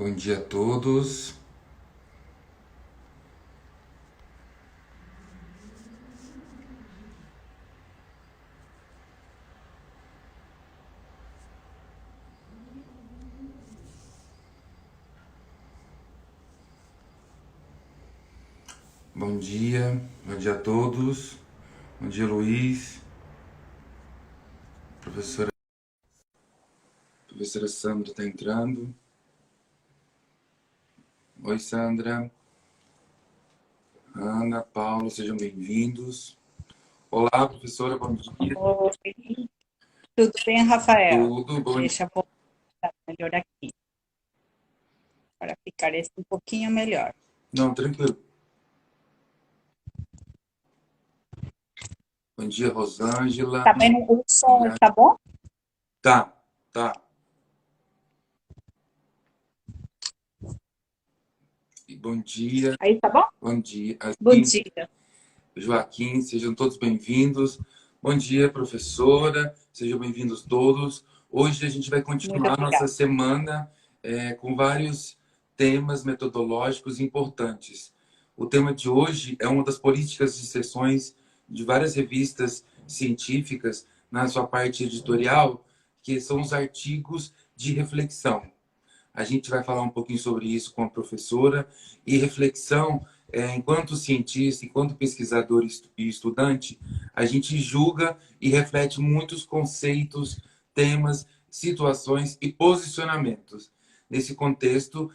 Bom dia a todos. Bom dia a todos. Bom dia, Luiz. Professora Sandra está entrando. Oi, Sandra. Ana, Paulo, sejam bem-vindos. Olá, professora, bom dia. Oi, tudo bem, Rafael? Tudo bom? Deixa eu botar melhor aqui, para ficar esse um pouquinho melhor. Não, tranquilo. Bom dia, Rosângela. Tá vendo? O som Obrigado. está bom? Tá, tá. E bom dia. Aí tá bom? Bom dia. Bom Assim, dia. Joaquim, sejam todos bem-vindos. Bom dia, professora, sejam bem-vindos todos. Hoje a gente vai Muito continuar nossa obrigada. semana com vários temas metodológicos importantes. O tema de hoje é uma das políticas de sessões de várias revistas científicas na sua parte editorial, que são os artigos de reflexão. A gente vai falar um pouquinho sobre isso com a professora. E reflexão, enquanto cientista, enquanto pesquisador e estudante, a gente julga e reflete muitos conceitos, temas, situações e posicionamentos. Nesse contexto,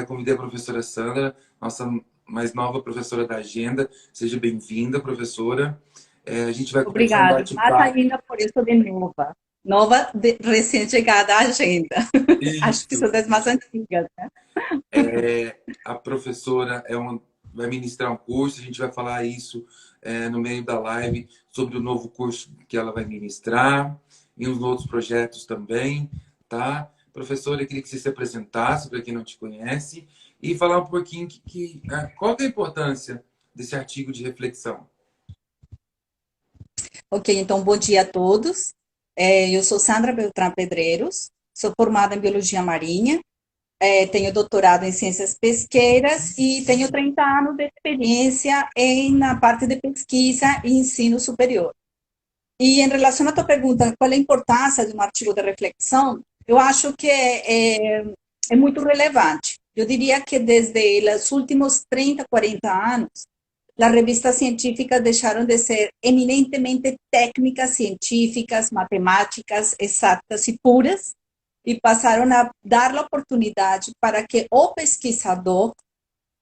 convidei a professora Sandra, nossa mais nova professora da agenda. Seja bem-vinda, professora. A gente vai conversar um Obrigada. Mas bate-papo. ainda por isso de nova. Nova, recém-chegada à agenda. Acho que sou Isso. das mais antigas, né? A professora vai ministrar um curso, a gente vai falar isso no meio da live sobre o novo curso que ela vai ministrar e uns outros projetos também, tá? Professora, eu queria que você se apresentasse para quem não te conhece e falar um pouquinho qual que é a importância desse artigo de reflexão. Ok, então bom dia a todos. Eu sou Sandra Beltrán Pedreiros, sou formada em Biologia Marinha. Tenho doutorado em ciências pesqueiras e tenho 30 anos de experiência na parte de pesquisa e ensino superior. E em relação à tua pergunta, qual é a importância de um artigo de reflexão? Eu acho que é muito relevante. Eu diria que desde os últimos 30, 40 anos, as revistas científicas deixaram de ser eminentemente técnicas científicas, matemáticas, exatas e puras, e passaram a dar a oportunidade para que o pesquisador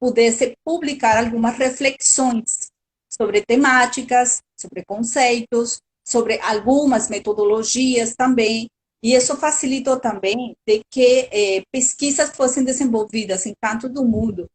pudesse publicar algumas reflexões sobre temáticas, sobre conceitos, sobre algumas metodologias também. E isso facilitou também de que pesquisas fossem desenvolvidas em canto do mundo,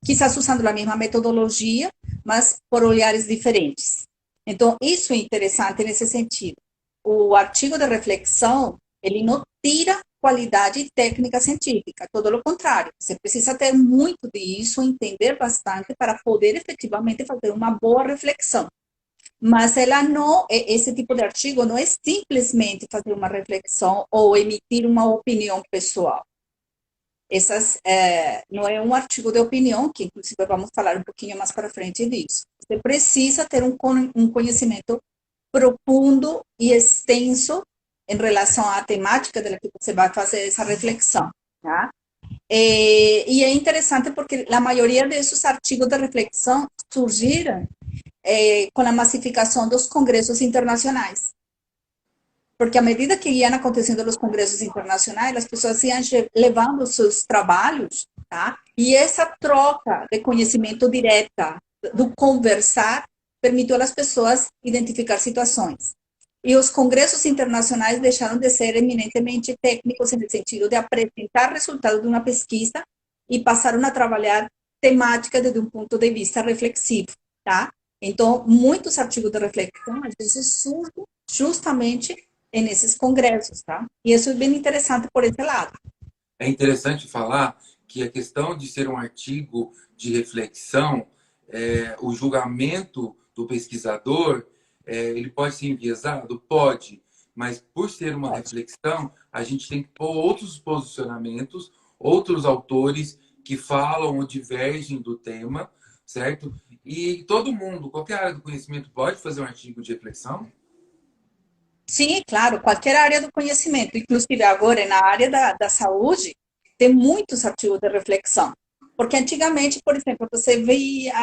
quizás usando a mesma metodologia, mas por olhares diferentes. Então, isso é interessante nesse sentido. O artigo de reflexão, ele não tira qualidade técnica científica, todo o contrário. Você precisa ter muito disso, entender bastante para poder efetivamente fazer uma boa reflexão. Mas ela não, esse tipo de artigo não é simplesmente fazer uma reflexão ou emitir uma opinião pessoal. Não é um artigo de opinião, que inclusive vamos falar um pouquinho mais para frente disso. Você precisa ter um conhecimento profundo e extenso em relação à temática da que você vai fazer essa reflexão, tá? E é interessante porque a maioria desses artigos de reflexão surgiram com a massificação dos congressos internacionais. Porque à medida que iam acontecendo os congressos internacionais, as pessoas iam levando seus trabalhos, tá? E essa troca de conhecimento direta, do conversar, permitiu às pessoas identificar situações. E os congressos internacionais deixaram de ser eminentemente técnicos no sentido de apresentar resultados de uma pesquisa e passaram a trabalhar temática desde um ponto de vista reflexivo, tá? Então, muitos artigos de reflexão, às vezes, surgem justamente nesses congressos, tá? E isso é bem interessante por esse lado. É interessante falar que a questão de ser um artigo de reflexão, o julgamento do pesquisador, ele pode ser enviesado? Pode, mas por ser uma reflexão, a gente tem que pôr outros posicionamentos, outros autores que falam ou divergem do tema, certo? E todo mundo, qualquer área do conhecimento, pode fazer um artigo de reflexão? Sim, claro, qualquer área do conhecimento, inclusive agora na área da saúde, tem muitos artigos de reflexão. Porque antigamente, por exemplo, você via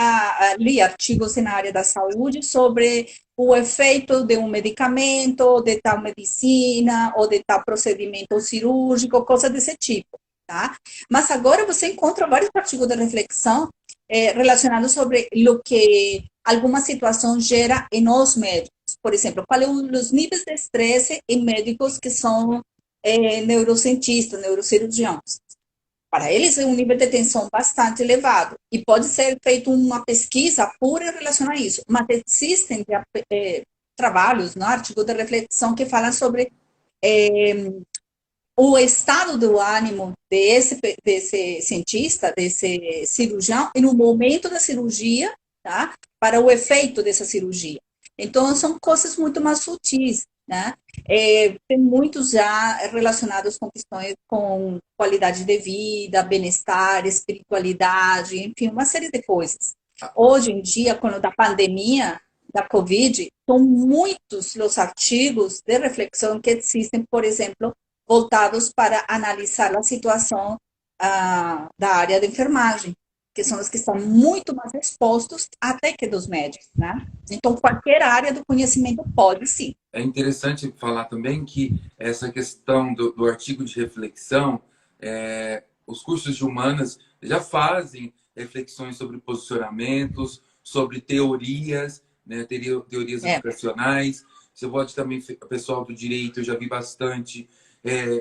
ali artigos na área da saúde sobre o efeito de um medicamento, de tal medicina, ou de tal procedimento cirúrgico, coisa desse tipo, tá? Mas agora você encontra vários artigos de reflexão relacionados sobre o que alguma situação gera em nós médicos. Por exemplo, quais são os níveis de estresse em médicos que são neurocientistas, neurocirurgiões. Para eles é um nível de tensão bastante elevado e pode ser feita uma pesquisa pura em relação a isso, mas existem trabalhos, no artigo de reflexão que falam sobre o estado do ânimo desse cientista, desse cirurgião, e no momento da cirurgia, tá? Para o efeito dessa cirurgia. Então, são coisas muito mais sutis, né? Tem muitos já relacionados com questões com qualidade de vida, bem-estar, espiritualidade, enfim, uma série de coisas. Hoje em dia, quando da pandemia da Covid, são muitos os artigos de reflexão que existem, por exemplo, voltados para analisar a situação da área de enfermagem, que são os que estão muito mais expostos até que dos médicos, né? Então, qualquer área do conhecimento pode, sim. É interessante falar também que essa questão do artigo de reflexão, os cursos de humanas já fazem reflexões sobre posicionamentos, sobre teorias, né, teorias educacionais. Você pode também, o pessoal do direito, eu já vi bastante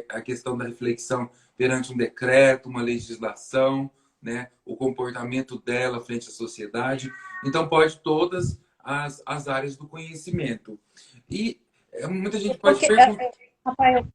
a questão da reflexão perante um decreto, uma legislação, né, o comportamento dela frente à sociedade. Então, pode todas as áreas do conhecimento. E muita gente pode Porque, perguntar. Rafael,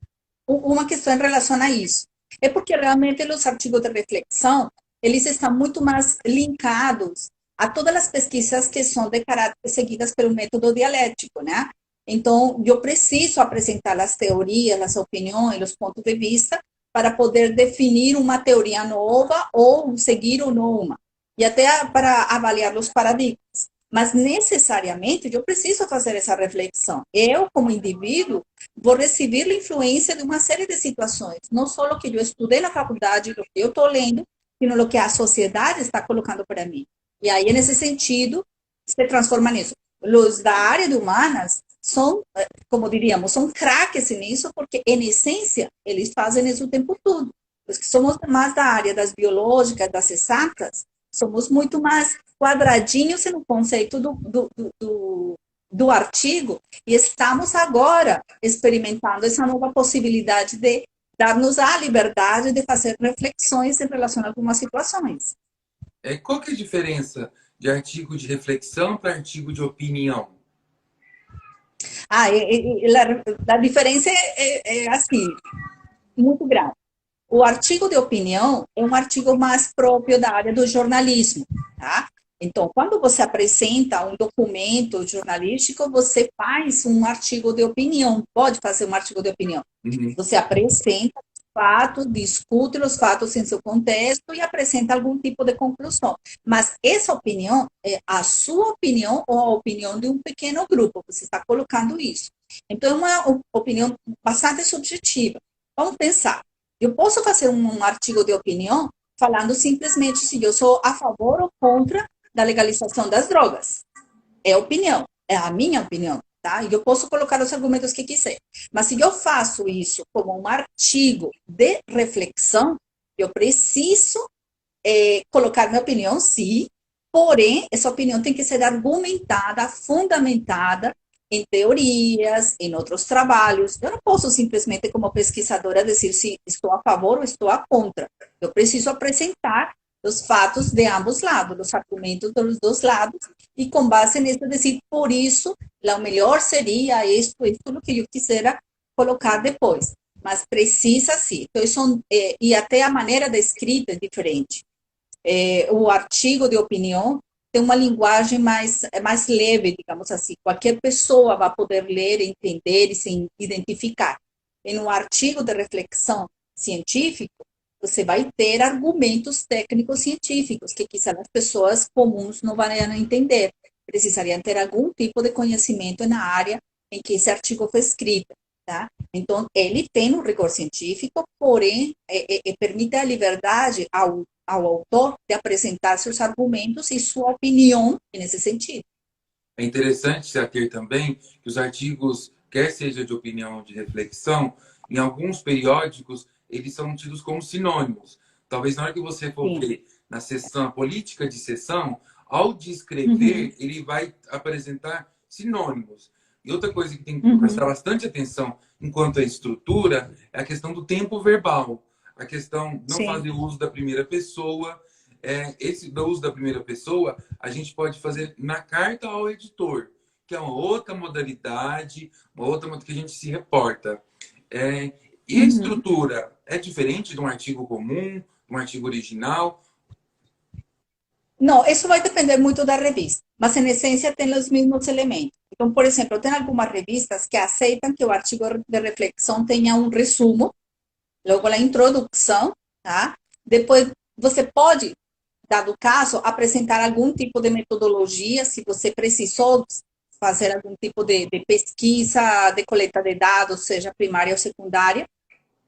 uma questão em relação a isso. É porque realmente os artigos de reflexão, eles estão muito mais linkados a todas as pesquisas que são de caráter seguidas pelo método dialético, né? Então, eu preciso apresentar as teorias, as opiniões, os pontos de vista, para poder definir uma teoria nova ou seguir ou não uma. E até para avaliar os paradigmas. Mas, necessariamente, eu preciso fazer essa reflexão. Eu, como indivíduo, vou receber a influência de uma série de situações. Não só o que eu estudei na faculdade, o que eu estou lendo, sino o que a sociedade está colocando para mim. E aí, nesse sentido, se transforma nisso. Os da área de humanas são, como diríamos, são craques nisso, porque, em essência, eles fazem isso o tempo todo. Os que somos mais da área das biológicas, das exatas, somos muito mais quadradinhos no conceito do artigo e estamos agora experimentando essa nova possibilidade de dar-nos a liberdade de fazer reflexões em relação a algumas situações. Qual que é a diferença de artigo de reflexão para artigo de opinião? A diferença assim, muito grande. O artigo de opinião é um artigo mais próprio da área do jornalismo, tá? Então, quando você apresenta um documento jornalístico, você faz um artigo de opinião, pode fazer um artigo de opinião. Uhum. Você apresenta os fatos, discute os fatos em seu contexto e apresenta algum tipo de conclusão. Mas essa opinião é a sua opinião ou a opinião de um pequeno grupo, você está colocando isso. Então, é uma opinião bastante subjetiva. Vamos pensar. Eu posso fazer um artigo de opinião falando simplesmente se eu sou a favor ou contra da legalização das drogas. É opinião, é a minha opinião, tá? E eu posso colocar os argumentos que quiser. Mas se eu faço isso como um artigo de reflexão, eu preciso colocar minha opinião, sim, porém, essa opinião tem que ser argumentada, fundamentada em teorias, em outros trabalhos. Eu não posso simplesmente, como pesquisadora, dizer se estou a favor ou estou a contra. Eu preciso apresentar os fatos de ambos lados, os argumentos dos dois lados, e com base nisso dizer, por isso, o melhor seria isto, o que eu quisera colocar depois. Mas precisa sim. Então, e até a maneira da escrita é diferente. O artigo de opinião tem uma linguagem mais leve, digamos assim. Qualquer pessoa vai poder ler, entender e se identificar. Em um artigo de reflexão científico, você vai ter argumentos técnicos científicos que quizá as pessoas comuns não vão entender. Precisariam ter algum tipo de conhecimento na área em que esse artigo foi escrito, tá? Então, ele tem um rigor científico, porém, permite a liberdade ao autor de apresentar seus argumentos e sua opinião nesse sentido. É interessante se ater também que os artigos, quer seja de opinião ou de reflexão, em alguns periódicos, eles são tidos como sinônimos. Talvez na hora que você for Sim. ver na seção, política de seção, ao descrever, ele vai apresentar sinônimos. E outra coisa que tem que prestar bastante atenção enquanto à estrutura é a questão do tempo verbal. A questão de não Sim. fazer uso da primeira pessoa. Esse do uso da primeira pessoa, a gente pode fazer na carta ao editor, que é uma outra modalidade, uma outra que a gente se reporta. E a estrutura é diferente de um artigo comum, de um artigo original? Não, isso vai depender muito da revista, mas em essência tem os mesmos elementos. Então, por exemplo, tem algumas revistas que aceitam que o artigo de reflexão tenha um resumo, logo a introdução, tá? Depois você pode, dado o caso, apresentar algum tipo de metodologia, se você precisou fazer algum tipo de pesquisa, de coleta de dados, seja primária ou secundária,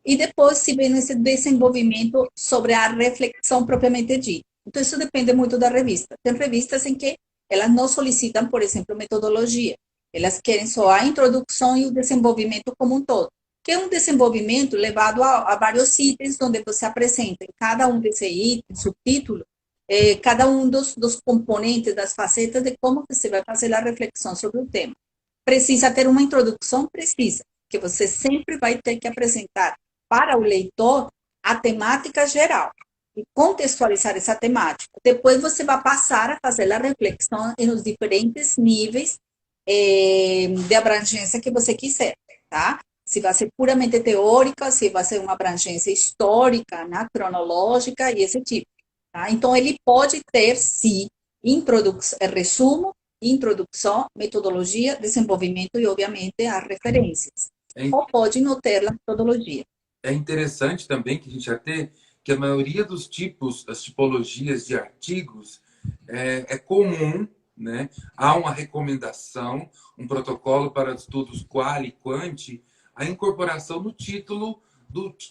e depois se vem esse desenvolvimento sobre a reflexão propriamente dita. Então, isso depende muito da revista. Tem revistas em que elas não solicitam, por exemplo, metodologia. Elas querem só a introdução e o desenvolvimento como um todo, que é um desenvolvimento levado a vários itens, onde você apresenta em cada um desses itens, subtítulo, cada um dos componentes, das facetas de como você vai fazer a reflexão sobre o tema. Precisa ter uma introdução? Precisa, que você sempre vai ter que apresentar para o leitor a temática geral e contextualizar essa temática. Depois você vai passar a fazer a reflexão nos diferentes níveis de abrangência que você quiser, tá? Se vai ser puramente teórica, se vai ser uma abrangência histórica, né, cronológica e esse tipo. Tá? Então, ele pode ter, sim, resumo, introdução, metodologia, desenvolvimento e, obviamente, as referências. Ou pode não ter a metodologia. É interessante também que a gente até que a maioria dos tipos, as tipologias de artigos é comum, né? Há uma recomendação, um protocolo para estudos quali e quanti, a incorporação no título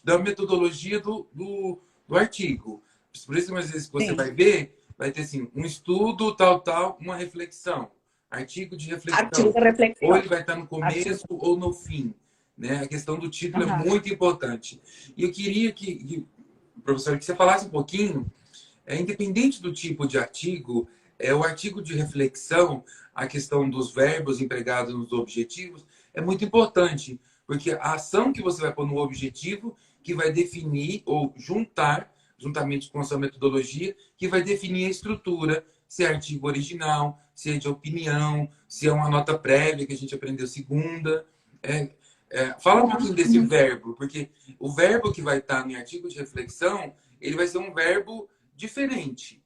da metodologia do artigo. Por isso, às vezes, você vai ver, vai ter assim, um estudo, tal, uma reflexão. Artigo de reflexão. Artigo de reflexão. Ou ele vai estar no começo ou no fim. Né? A questão do título é muito importante. E eu queria professor, que você falasse um pouquinho, independente do tipo de artigo, o artigo de reflexão, a questão dos verbos empregados nos objetivos, é muito importante, porque a ação que você vai pôr no objetivo, que vai definir ou juntar, juntamente com a sua metodologia, que vai definir a estrutura, se é artigo original, se é de opinião, se é uma nota prévia que a gente aprendeu segunda. Fala um pouquinho desse verbo, porque o verbo que vai estar no artigo de reflexão, ele vai ser um verbo diferente.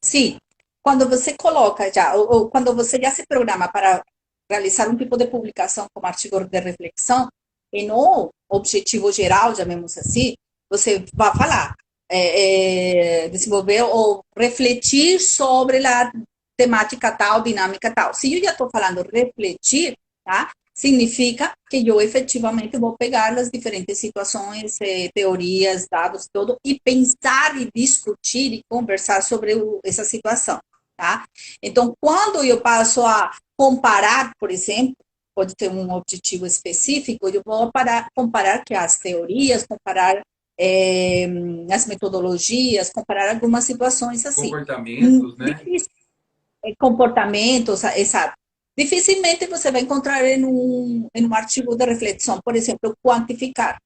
Sim, quando você coloca já, ou quando você já se programa para realizar um tipo de publicação como artigo de reflexão, e no objetivo geral, chamemos assim, você vai falar, desenvolver ou refletir sobre a temática tal, dinâmica tal. Se eu já estou falando refletir, tá? Significa que eu efetivamente vou pegar as diferentes situações, teorias, dados, tudo, e pensar e discutir e conversar sobre essa situação, tá? Então, quando eu passo a comparar, por exemplo, pode ter um objetivo específico, eu vou comparar que as teorias, comparar as metodologias, comparar algumas situações assim. Comportamentos, né? Comportamentos, exato. Dificilmente você vai encontrar em um artigo de reflexão, por exemplo, quantificar,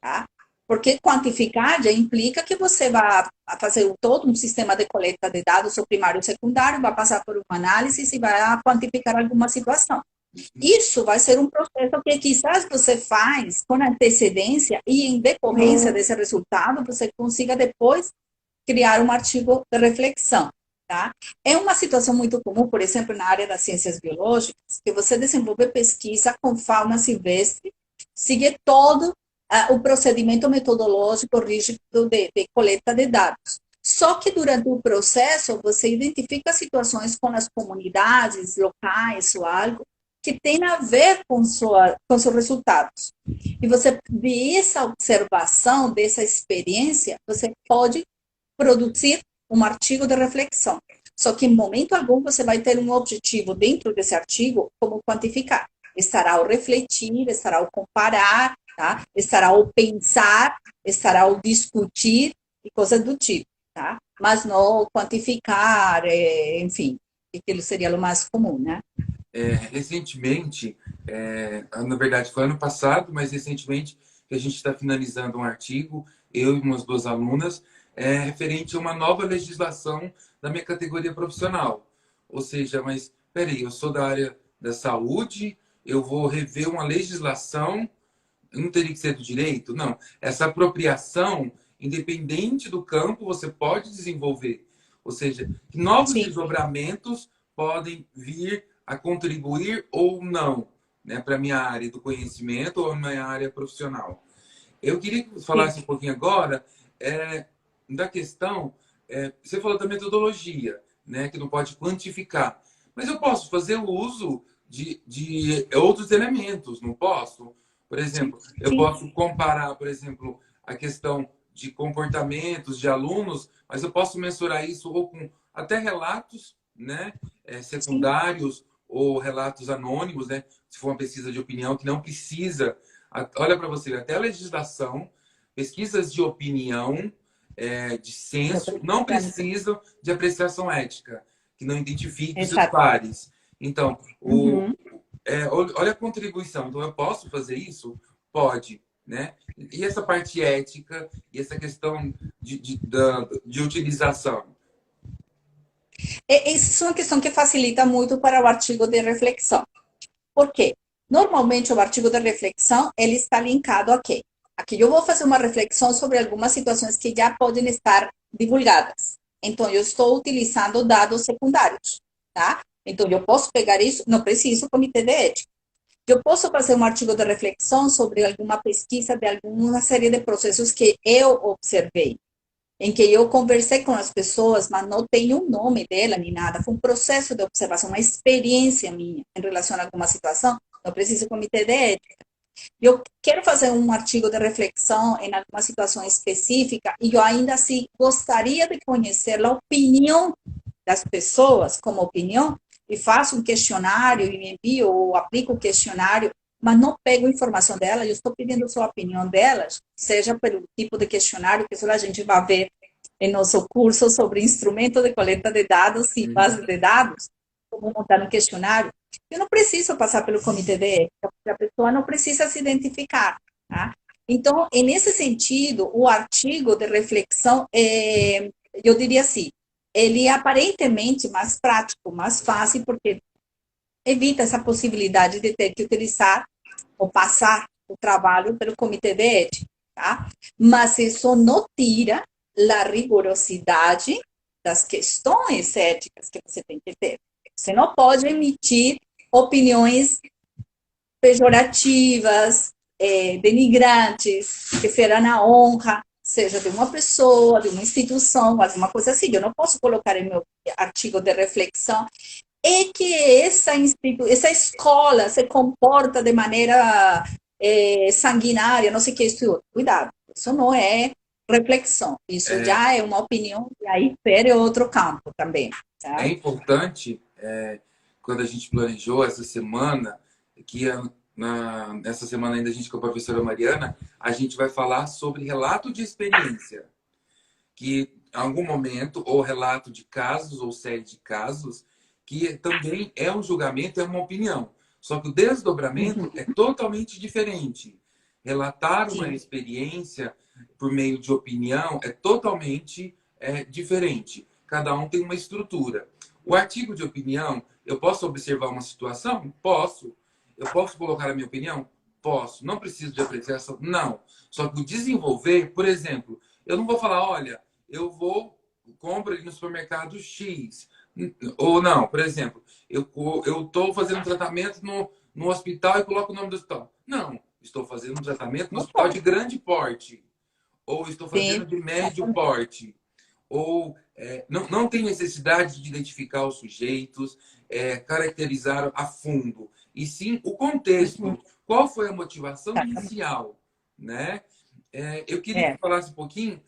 tá? Porque quantificar já implica que você vai fazer todo um sistema de coleta de dados, o primário e o secundário, vai passar por uma análise e vai quantificar alguma situação. Isso vai ser um processo que quizás você faz com antecedência e em decorrência desse resultado, você consiga depois criar um artigo de reflexão. Tá? É uma situação muito comum, por exemplo, na área das ciências biológicas, que você desenvolve pesquisa com fauna silvestre, sigue todo o procedimento metodológico rígido de coleta de dados. Só que durante o processo você identifica situações com as comunidades locais ou algo que tem a ver com seus resultados. E você, dessa observação, dessa experiência, você pode produzir um artigo de reflexão. Só que em momento algum você vai ter um objetivo dentro desse artigo, como quantificar. Estará ao refletir, estará ao comparar, tá? Estará ao pensar, estará ao discutir e coisas do tipo, tá? Mas não quantificar, enfim, aquilo seria o mais comum, né? Recentemente, na verdade foi ano passado, mas recentemente que a gente está finalizando um artigo, eu e umas duas alunas, referente a uma nova legislação da minha categoria profissional. Ou seja, mas peraí, eu sou da área da saúde, eu vou rever uma legislação, não teria que ser do direito? Não. Essa apropriação, independente do campo, você pode desenvolver. Ou seja, novos Sim. desdobramentos podem vir a contribuir ou não, né, para a minha área do conhecimento ou a minha área profissional. Eu queria que você falasse um pouquinho agora da questão, você falou da metodologia, né, que não pode quantificar, mas eu posso fazer o uso de outros elementos, não posso? Por exemplo, eu Sim. posso comparar, por exemplo, a questão de comportamentos de alunos, mas eu posso mensurar isso ou com até relatos, né, Sim. secundários ou relatos anônimos, né, se for uma pesquisa de opinião que não precisa. Olha para você, até a legislação, pesquisas de opinião, de censo, não precisam de apreciação ética, que não identifique os seus Exato. pares. Então, Uhum. olha a contribuição. Então, eu posso fazer isso? Pode, né? E essa parte ética e essa questão de utilização? Isso é uma questão que facilita muito para o artigo de reflexão. Por quê? Normalmente, o artigo de reflexão, ele está linkado a quê? Aqui eu vou fazer uma reflexão sobre algumas situações que já podem estar divulgadas. Então, eu estou utilizando dados secundários, tá? Então, eu posso pegar isso, não preciso comitê de ética. Eu posso fazer um artigo de reflexão sobre alguma pesquisa de alguma série de processos que eu observei, em que eu conversei com as pessoas, mas não tenho o nome dela nem nada. Foi um processo de observação, uma experiência minha em relação a alguma situação. Não preciso comitê de ética. Eu quero fazer um artigo de reflexão em alguma situação específica e eu ainda assim gostaria de conhecer a opinião das pessoas como opinião e faço um questionário e me envio ou aplico o questionário, mas não pego informação dela, eu estou pedindo só a opinião delas, seja pelo tipo de questionário que só a gente vai ver em nosso curso sobre instrumento de coleta de dados e base de dados, como montar um questionário. Eu não preciso passar pelo comitê de ética, porque a pessoa não precisa se identificar. Tá? Então, nesse sentido, o artigo de reflexão, eu diria assim, ele é aparentemente mais prático, mais fácil, porque evita essa possibilidade de ter que utilizar ou passar o trabalho pelo comitê de ética, tá? Mas isso não tira a rigorosidade das questões éticas que você tem que ter. Você não pode emitir opiniões pejorativas, denigrantes, que ferem a honra, seja de uma pessoa, de uma instituição, alguma coisa assim. Eu não posso colocar em meu artigo de reflexão é que essa escola se comporta de maneira sanguinária, não sei o que, isso. Cuidado, isso não é reflexão, isso É, já é uma opinião, e aí fere outro campo também. é Tá? importante, quando a gente planejou essa semana, que nessa semana ainda a gente com a professora Mariana, a gente vai falar sobre relato de experiência, que em algum momento, ou relato de casos, ou série de casos, que também é um julgamento, é uma opinião. Só que o desdobramento Uhum. é totalmente diferente. Relatar uma Sim, experiência por meio de opinião é totalmente diferente. Cada um tem uma estrutura. O artigo de opinião, eu posso observar uma situação? Posso. Eu posso colocar a minha opinião? Posso. Não preciso de apreciação? Não. Só que o desenvolver, por exemplo, eu não vou falar, olha, eu vou compro ali no supermercado X. Ou não, por exemplo, eu estou fazendo tratamento no hospital e coloco o nome do hospital. Não, Estou fazendo um tratamento no Não hospital de pode. grande porte, ou estou fazendo Sim, de médio exatamente. porte, ou não tem necessidade de identificar os sujeitos, caracterizar a fundo, e sim o Uhum, contexto. Qual foi a motivação exatamente. inicial, né? Eu queria que É. falasse um pouquinho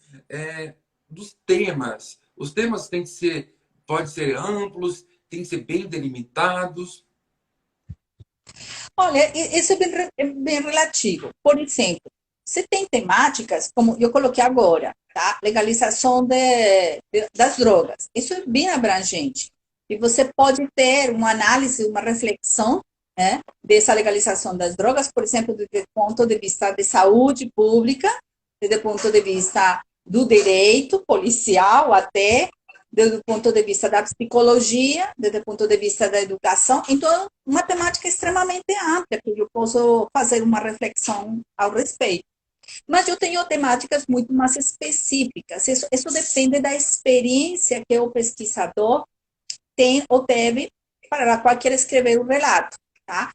dos temas. Os temas têm que ser, pode ser amplos, têm que ser bem delimitados. Olha, isso é é bem relativo. Por exemplo, você tem temáticas, como eu coloquei agora, tá? Legalização das drogas. Isso é bem abrangente. E você pode ter uma análise, uma reflexão, né, dessa legalização das drogas, por exemplo, desde o ponto de vista de saúde pública, desde o ponto de vista do direito policial até, desde o ponto de vista da psicologia, desde o ponto de vista da educação. Então, uma temática extremamente ampla, que eu posso fazer uma reflexão ao respeito. Mas eu tenho temáticas muito mais específicas. Isso depende da experiência que o pesquisador tem ou teve para a qual quer escrever o relato, tá?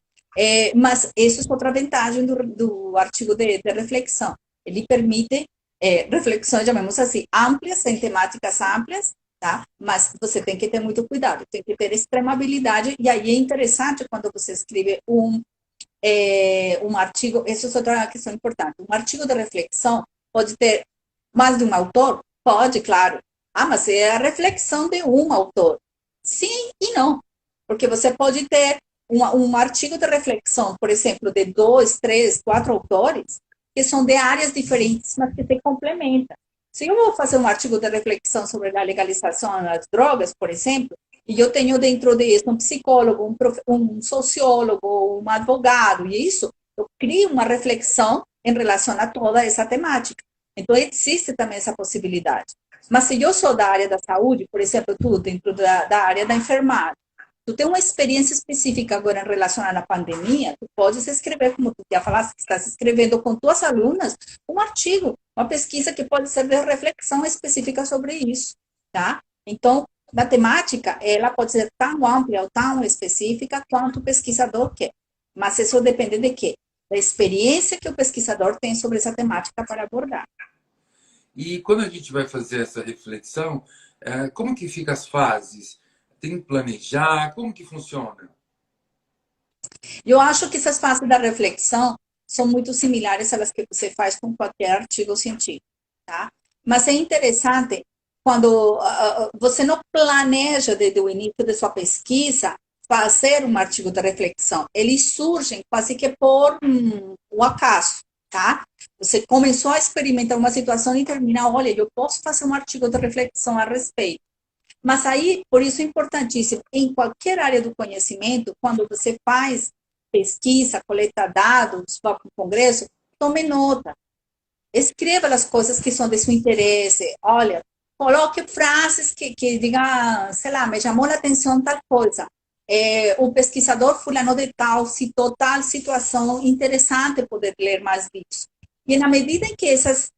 Mas isso é outra vantagem do artigo de reflexão. Ele permite reflexões, chamemos assim, amplas, em temáticas amplas, tá? Mas você tem que ter muito cuidado, tem que ter extrema habilidade, e aí é interessante quando você escreve um artigo, isso é outra questão importante, um artigo de reflexão pode ter mais de um autor? Pode, claro. Ah, mas é a reflexão de um autor. Sim e não, porque você pode ter um artigo de reflexão, por exemplo, de dois, três, quatro autores, que são de áreas diferentes, mas que se complementam. Se eu vou fazer um artigo de reflexão sobre a legalização das drogas, por exemplo, e eu tenho dentro disso um psicólogo, um sociólogo, um advogado, e isso, eu crio uma reflexão em relação a toda essa temática. Então, existe também essa possibilidade. Mas se eu sou da área da saúde, por exemplo, tu dentro da área da enfermagem, tu tem uma experiência específica agora em relação à pandemia, tu podes escrever, como tu já falaste, que estás escrevendo com tuas alunas, um artigo, uma pesquisa que pode ser de reflexão específica sobre isso, tá? Então, na temática, ela pode ser tão ampla ou tão específica quanto o pesquisador quer. Mas isso depende de quê? Da experiência que o pesquisador tem sobre essa temática para abordar. E quando a gente vai fazer essa reflexão, como que fica as fases? Tem que planejar? Como que funciona? Eu acho que essas fases da reflexão são muito similares às que você faz com qualquer artigo científico, tá? Mas é interessante quando você não planeja desde o início de sua pesquisa fazer um artigo de reflexão. Eles surgem quase que por um acaso, tá? Você começou a experimentar uma situação e termina, olha, eu posso fazer um artigo de reflexão a respeito. Mas aí, por isso é importantíssimo, em qualquer área do conhecimento, quando você faz pesquisa, coleta dados, vai para o congresso, tome nota. Escreva as coisas que são de seu interesse. Olha, coloque frases que digam, sei lá, me chamou a atenção tal coisa. O pesquisador fulano de tal citou tal situação, interessante poder ler mais disso. E na medida em que essas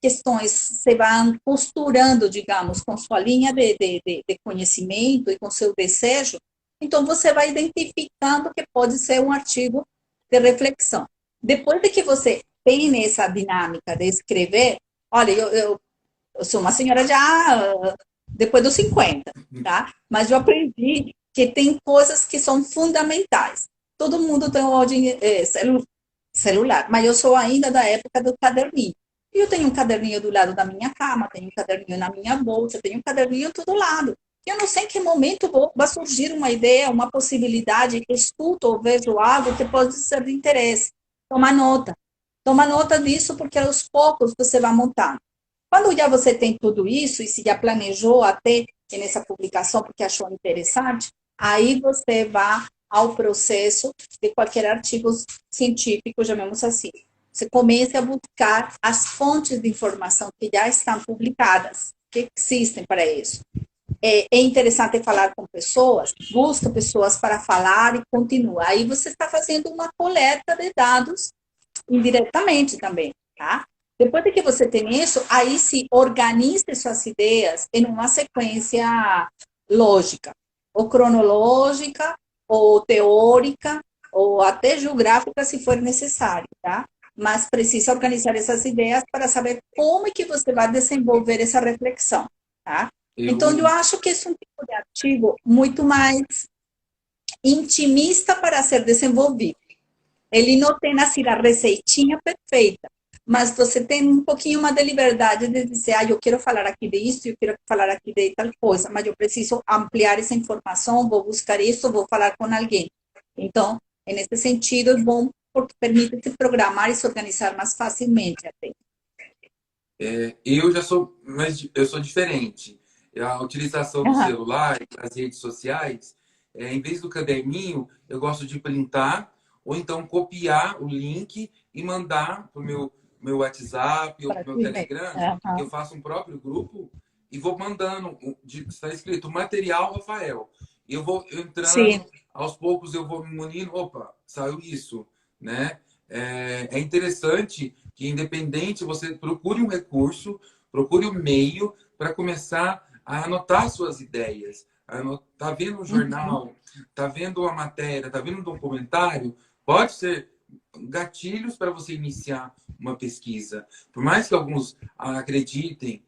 questões se vão costurando, digamos, com sua linha de conhecimento e com seu desejo, então você vai identificando que pode ser um artigo de reflexão. Depois de que você tem essa dinâmica de escrever, olha, eu sou uma senhora já depois dos 50, tá? Mas eu aprendi que tem coisas que são fundamentais. Todo mundo tem um celular, mas eu sou ainda da época do caderninho. E eu tenho um caderninho do lado da minha cama, tenho um caderninho na minha bolsa, tenho um caderninho todo lado. Eu não sei em que momento vai surgir uma ideia, uma possibilidade, escuto ou vejo algo que pode ser de interesse. Toma nota. Toma nota disso, porque aos poucos você vai montando. Quando já você tem tudo isso e se já planejou até nessa publicação porque achou interessante, aí você vai ao processo de qualquer artigo científico, chamemos assim. Você comece a buscar as fontes de informação que já estão publicadas, que existem para isso. É interessante falar com pessoas, busca pessoas para falar e continua. Aí você está fazendo uma coleta de dados indiretamente também, tá? Depois de que você tem isso, aí se organize suas ideias em uma sequência lógica, ou cronológica, ou teórica, ou até geográfica, se for necessário, tá? Mas precisa organizar essas ideias para saber como é que você vai desenvolver essa reflexão, tá? Então, eu Eu, acho que esse é um tipo de artigo muito mais intimista para ser desenvolvido. Ele não tem assim a receitinha perfeita, mas você tem um pouquinho mais de liberdade de dizer, ah, eu quero falar aqui disso, eu quero falar aqui de tal coisa, mas eu preciso ampliar essa informação, vou buscar isso, vou falar com alguém. Então, nesse sentido, é bom porque permite se programar e se organizar mais facilmente até. eu já sou, mas eu sou diferente. A utilização do Uhum. celular, das redes sociais, em vez do caderninho, eu gosto de printar ou então copiar o link e mandar para o meu WhatsApp ou Para para o meu tu ver. Telegram, que eu Uhum. faço um próprio grupo e vou mandando. Está escrito material Rafael. E eu vou Sim. entrando, aos poucos eu vou me munindo. Opa, saiu isso, né? É interessante que, independente, você procure um recurso, procure um meio para começar a anotar suas ideias. Tá vendo um Uhum. jornal, tá vendo uma matéria, tá vendo um documentário, pode ser gatilhos para você iniciar uma pesquisa. Por mais que alguns acreditem,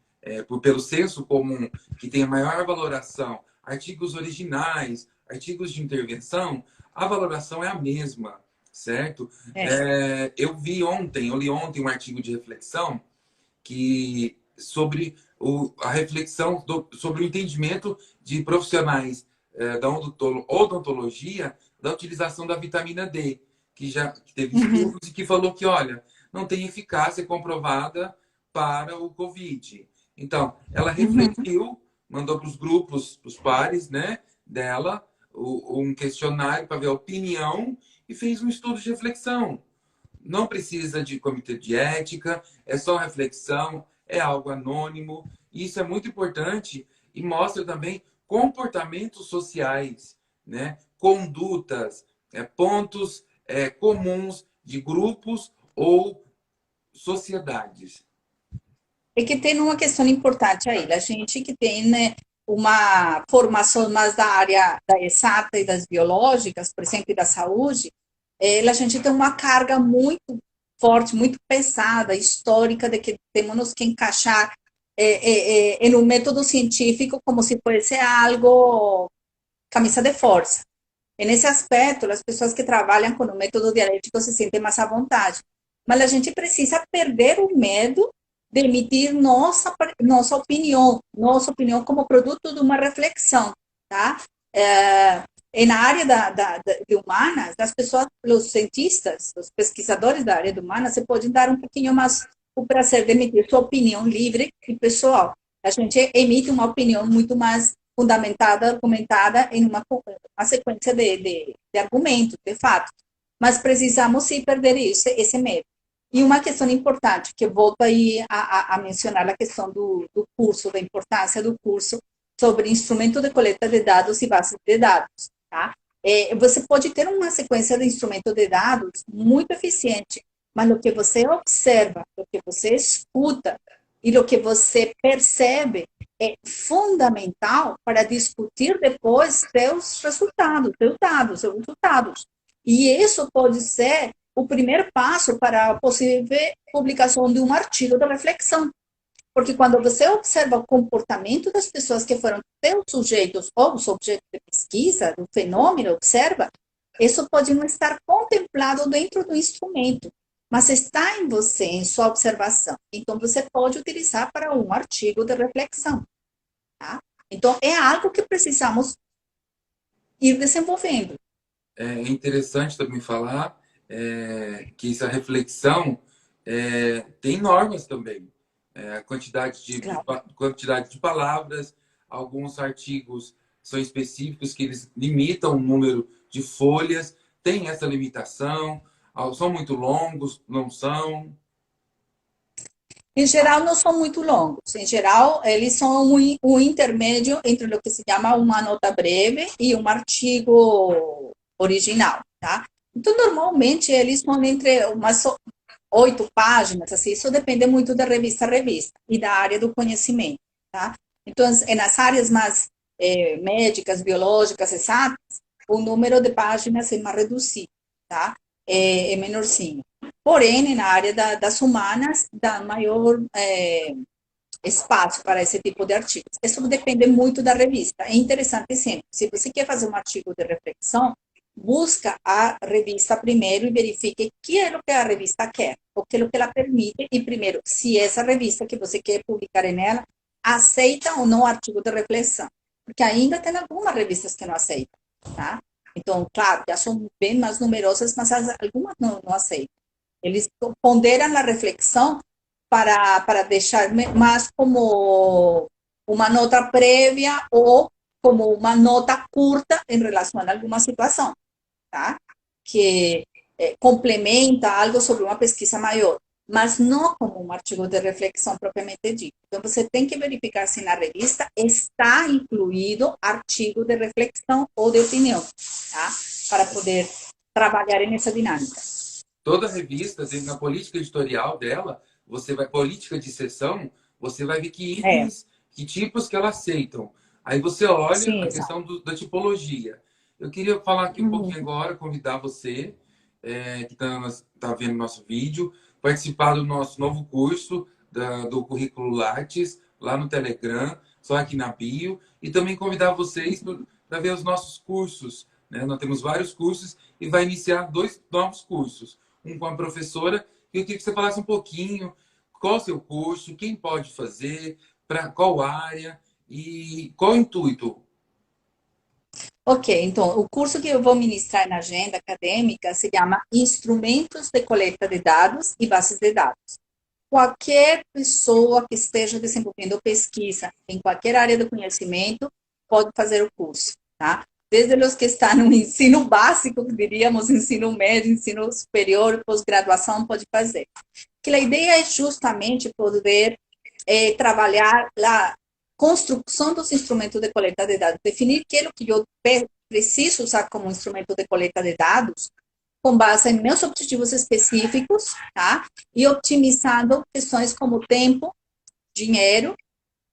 pelo senso comum, que tem a maior valoração, artigos originais, artigos de intervenção, a valoração é a mesma, certo? É. Eu li ontem um artigo de reflexão que sobre a reflexão sobre o entendimento de profissionais da odontologia da utilização da vitamina D, que teve Uhum. estudos e que falou que, olha, não tem eficácia comprovada para o Covid. Então, ela Uhum. refletiu, mandou para os grupos, para os pares, né, dela, um questionário para ver a opinião e fez um estudo de reflexão. Não precisa de comitê de ética, é só reflexão, é algo anônimo. E isso é muito importante e mostra também comportamentos sociais, né? Condutas, pontos comuns de grupos ou sociedades. É que tem uma questão importante aí. A gente que tem, né, uma formação mais da área da exata e das biológicas, por exemplo, e da saúde, a gente tem uma carga muito forte, muito pesada, histórica, de que temos que encaixar em um método científico como se fosse algo camisa de força. E nesse aspecto, as pessoas que trabalham com o método dialético se sentem mais à vontade. Mas a gente precisa perder o medo de emitir nossa opinião como produto de uma reflexão, tá? E na área de humanas, as pessoas, os cientistas, os pesquisadores da área de humanas, se podem dar um pouquinho mais o prazer de emitir sua opinião livre e pessoal. A gente emite uma opinião muito mais fundamentada, argumentada em uma sequência de argumentos, de fatos. Mas precisamos sim perder esse medo. E uma questão importante, que volto aí a mencionar a questão do curso, da importância do curso sobre instrumento de coleta de dados e bases de dados, tá? Você pode ter uma sequência de instrumento de dados muito eficiente, mas o que você observa, o que você escuta e o que você percebe é fundamental para discutir depois seus resultados. E isso pode ser o primeiro passo para a possível publicação de um artigo de reflexão. Porque quando você observa o comportamento das pessoas que foram teus sujeitos ou os objetos de pesquisa, do fenômeno, observa, isso pode não estar contemplado dentro do instrumento, mas está em você, em sua observação. Então, você pode utilizar para um artigo de reflexão. Tá? Então, é algo que precisamos ir desenvolvendo. É interessante também falar que essa reflexão tem normas também. A Claro. quantidade de palavras, alguns artigos são específicos que eles limitam o número de folhas, tem essa limitação, são muito longos, não são. Em geral, não são muito longos. Em geral, eles são um intermédio entre o que se chama uma nota breve e um artigo original, tá? Então, normalmente, eles são entre umas 8 páginas, assim, isso depende muito da revista a revista e da área do conhecimento, tá? Então, nas áreas mais médicas, biológicas, exatas, o número de páginas é mais reduzido. tá? É menorzinho. Porém, na área das humanas, dá maior espaço para esse tipo de artigos. Isso depende muito da revista. É interessante sempre, se você quer fazer um artigo de reflexão, busca a revista primeiro e verifique o que é o que a revista quer, o que é o que ela permite, e primeiro, se essa revista que você quer publicar nela aceita ou não artigo de reflexão. Porque ainda tem algumas revistas que não aceitam, tá? Então, claro, já são bem mais numerosas, mas algumas não aceitam. Eles ponderam a reflexão para deixar mais como uma nota prévia ou como uma nota curta em relação a alguma situação, tá? Que complementa algo sobre uma pesquisa maior, mas não como um artigo de reflexão propriamente dito. Então, você tem que verificar se na revista está incluído artigo de reflexão ou de opinião, tá? Para poder trabalhar nessa dinâmica. Toda revista, dentro da política editorial dela, você vai, política de seção, você vai ver que É, itens, que tipos que ela aceitam. Aí você olha sim, a exato. questão da tipologia. Eu queria falar aqui um Uhum. pouquinho agora, convidar você, que está vendo nosso vídeo, participar do nosso novo curso do Currículo Lattes, lá no Telegram, só aqui na bio, e também convidar vocês para ver os nossos cursos, né? Nós temos vários cursos e vai iniciar 2 novos cursos. Um com a professora, e eu queria que você falasse um pouquinho qual o seu curso, quem pode fazer, para qual área e qual o intuito. Ok, então, o curso que eu vou ministrar na agenda acadêmica se chama Instrumentos de Coleta de Dados e Bases de Dados. Qualquer pessoa que esteja desenvolvendo pesquisa em qualquer área do conhecimento pode fazer o curso, tá? Desde os que estão no ensino básico, diríamos ensino médio, ensino superior, pós-graduação, pode fazer. Que a ideia é justamente poder trabalhar a construção dos instrumentos de coleta de dados, definir que é o que eu preciso usar como instrumento de coleta de dados, com base em meus objetivos específicos, tá? E optimizando questões como tempo, dinheiro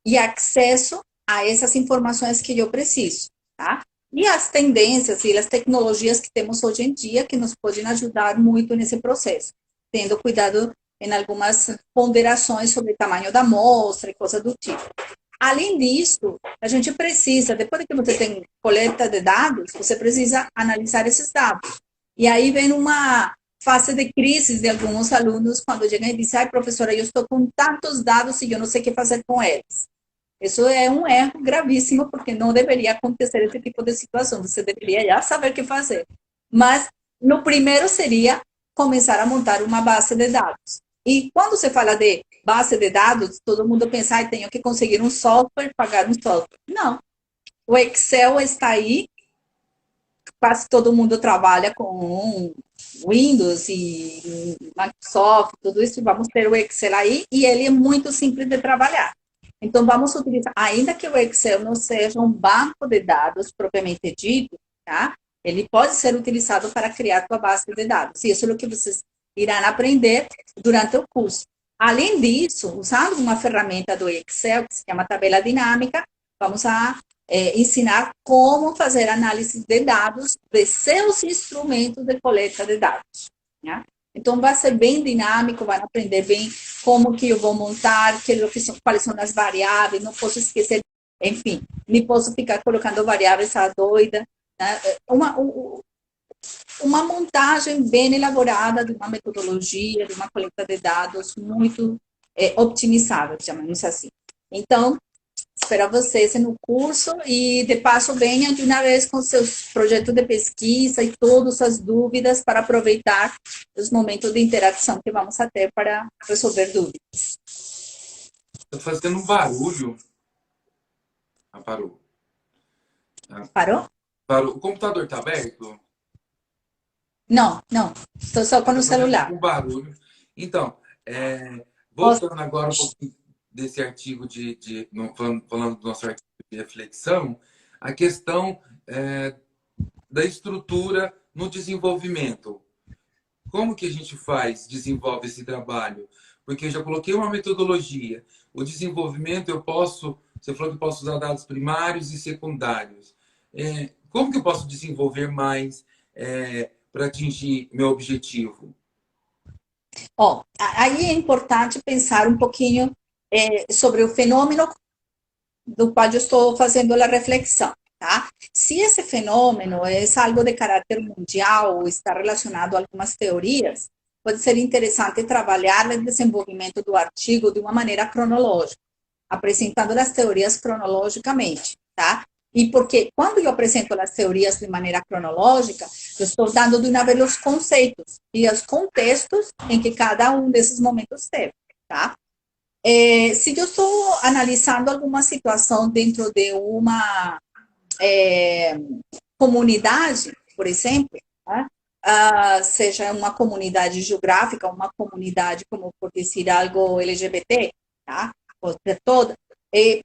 e acesso a essas informações que eu preciso, tá? E as tendências e as tecnologias que temos hoje em dia que nos podem ajudar muito nesse processo, tendo cuidado em algumas ponderações sobre o tamanho da amostra e coisa do tipo. Além disso, a gente precisa, depois que você tem coleta de dados, você precisa analisar esses dados. E aí vem uma fase de crise de alguns alunos quando chegam e dizem: ai, professora, eu estou com tantos dados e eu não sei o que fazer com eles. Isso é um erro gravíssimo, porque não deveria acontecer esse tipo de situação. Você deveria já saber o que fazer. Mas, no primeiro seria começar a montar uma base de dados. E quando se fala de base de dados, todo mundo pensa, ah, tenho que conseguir um software, pagar um software. Não. O Excel está aí, quase todo mundo trabalha com Windows e Microsoft, tudo isso, vamos ter o Excel aí, e ele é muito simples de trabalhar. Então, vamos utilizar, ainda que o Excel não seja um banco de dados propriamente dito, tá? Ele pode ser utilizado para criar sua base de dados. E isso é o que vocês irão aprender durante o curso. Além disso, usando uma ferramenta do Excel, que se chama tabela dinâmica, vamos a ensinar como fazer análise de dados de seus instrumentos de coleta de dados. Né? Então, vai ser bem dinâmico, vai aprender bem como que eu vou montar, quais são as variáveis, não posso esquecer, enfim, não posso ficar colocando variáveis à doida. Né? Uma montagem bem elaborada de uma metodologia, de uma coleta de dados muito optimizada, chamamos assim. Então, espero vocês no curso e, de passo, venham de uma vez com seus projetos de pesquisa e todas as dúvidas para aproveitar os momentos de interação que vamos ter para resolver dúvidas. Está fazendo um barulho. Ah, parou. Ah, Parou? parou. O computador está aberto? Não, não. Estou só com o Está fazendo celular. tipo um barulho. Então, Posso... voltando agora um pouquinho desse artigo falando do nosso artigo de reflexão, a questão da estrutura no desenvolvimento. Como que a gente desenvolve esse trabalho? Porque eu já coloquei uma metodologia. O desenvolvimento você falou que eu posso usar dados primários e secundários. Como que eu posso desenvolver mais? para atingir meu objetivo? Ó, aí é importante pensar um pouquinho sobre o fenômeno do qual eu estou fazendo a reflexão, tá? Se esse fenômeno é algo de caráter mundial ou está relacionado a algumas teorias, pode ser interessante trabalhar o desenvolvimento do artigo de uma maneira cronológica, apresentando as teorias cronologicamente, tá? E porque quando eu apresento as teorias de maneira cronológica, eu estou dando de uma vez os conceitos e os contextos em que cada um desses momentos teve, tá? Se eu estou analisando alguma situação dentro de uma comunidade, por exemplo, né? Seja uma comunidade geográfica, uma comunidade, como por dizer algo LGBT, tá? Pode ser toda.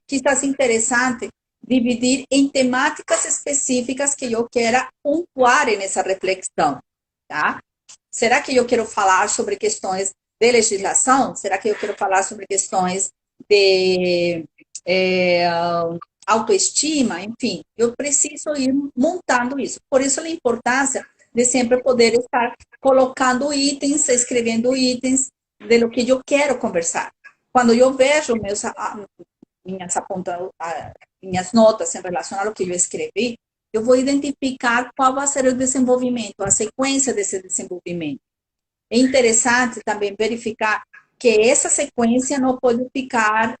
Quizás interessante dividir em temáticas específicas que eu queira pontuar nessa reflexão, tá? Será que eu quero falar sobre questões de legislação? Será que eu quero falar sobre questões de autoestima? Enfim, eu preciso ir montando isso. Por isso a importância de sempre poder estar colocando itens, escrevendo itens de lo que eu quero conversar. Quando eu vejo minhas notas em relação ao que eu escrevi, eu vou identificar qual vai ser o desenvolvimento, a sequência desse desenvolvimento. É interessante também verificar que essa sequência não pode ficar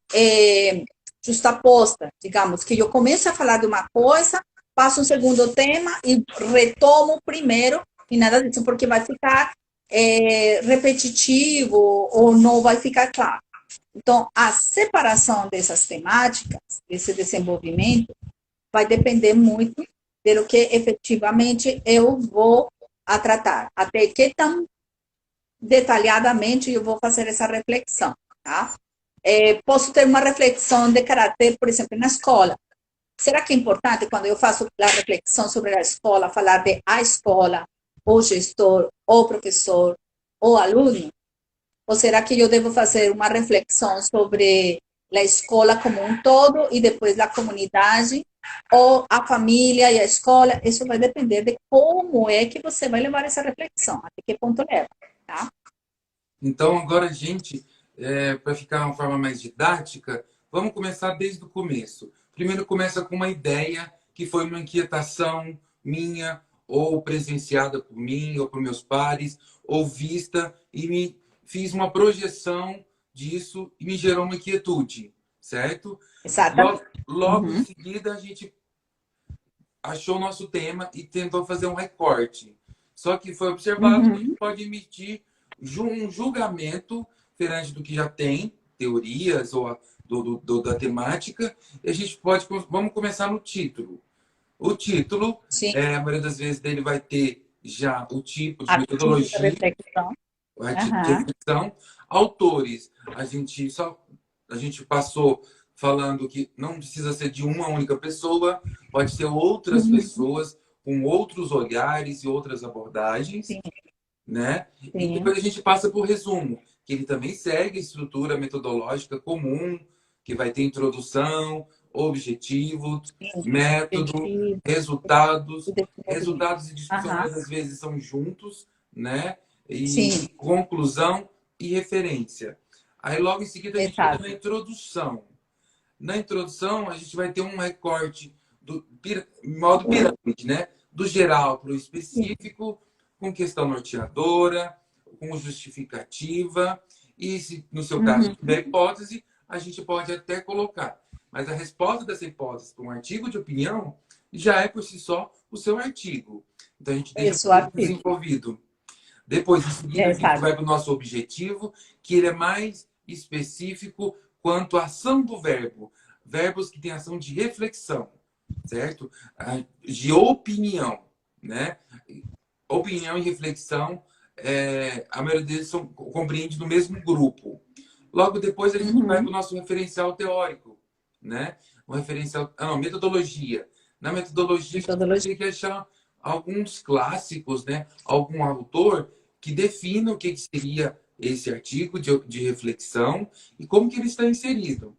justaposta. Digamos que eu começo a falar de uma coisa, passo um segundo tema e retomo o primeiro, e nada disso, porque vai ficar repetitivo ou não vai ficar claro. Então, a separação dessas temáticas, desse desenvolvimento, vai depender muito do que efetivamente eu vou a tratar. Até que tão detalhadamente eu vou fazer essa reflexão, tá? Posso ter uma reflexão de caráter, por exemplo, na escola. Será que é importante, quando eu faço a reflexão sobre a escola, falar de a escola, o gestor, o professor, o aluno? Ou será que eu devo fazer uma reflexão sobre a escola como um todo e depois a comunidade, ou a família e a escola? Isso vai depender de como é que você vai levar essa reflexão, até que ponto leva, tá? Então, agora, gente, para ficar de uma forma mais didática, vamos começar desde o começo. Primeiro começa com uma ideia que foi uma inquietação minha, ou presenciada por mim, ou por meus pares, ou vista, e me fiz uma projeção disso e me gerou uma inquietude, certo? Exatamente. Logo em seguida, a gente achou o nosso tema e tentou fazer um recorte. Só que foi observado que a gente pode emitir um julgamento perante do que já tem, teorias ou da temática, e a gente pode... Vamos começar no título. O título, Sim. a maioria das vezes, dele vai ter já o tipo de Artigo de metodologia, reflexão. o artigo de reflexão. Autores, a gente passou falando que não precisa ser de uma única pessoa, pode ser outras pessoas com outros olhares e outras abordagens, Sim. né? Sim. E depois a gente passa por resumo, que ele também segue a estrutura metodológica comum, que vai ter introdução, objetivo, método, resultados. Resultados e discussão, às vezes, são juntos, né? E Sim. conclusão e referência. Aí, logo em seguida, a gente entra na introdução. Na introdução, a gente vai ter um recorte do modo pirâmide, né? Do geral para o específico, com questão norteadora, com justificativa, e se no seu caso tiver hipótese, a gente pode até colocar. Mas a resposta dessa hipótese para um artigo de opinião já é por si só o seu artigo. Então a gente deixa desenvolvido. Depois, em seguida, a gente vai para o nosso objetivo, que ele é mais específico quanto à ação do verbo. Verbos que têm ação de reflexão, certo? De opinião, né? Opinião e reflexão, a maioria deles compreende no mesmo grupo. Logo depois a gente vai para o nosso referencial teórico, né? O referencial, metodologia. Na metodologia, a gente tem que achar alguns clássicos, né? Algum autor que defina o que seria esse artigo de reflexão e como que ele está inserido.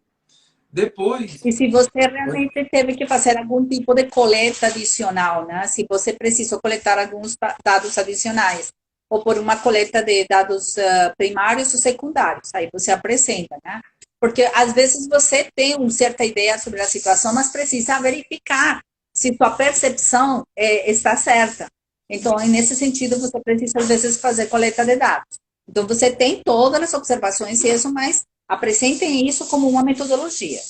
Depois, E se você realmente teve que fazer algum tipo de coleta adicional, né? Se você precisou coletar alguns dados adicionais, ou por uma coleta de dados primários ou secundários, aí você apresenta, né? Porque às vezes você tem uma certa ideia sobre a situação, mas precisa verificar se sua percepção está certa. Então, nesse sentido, você precisa às vezes fazer coleta de dados. Então, você tem todas as observações e isso, mas apresentem isso como uma metodologia.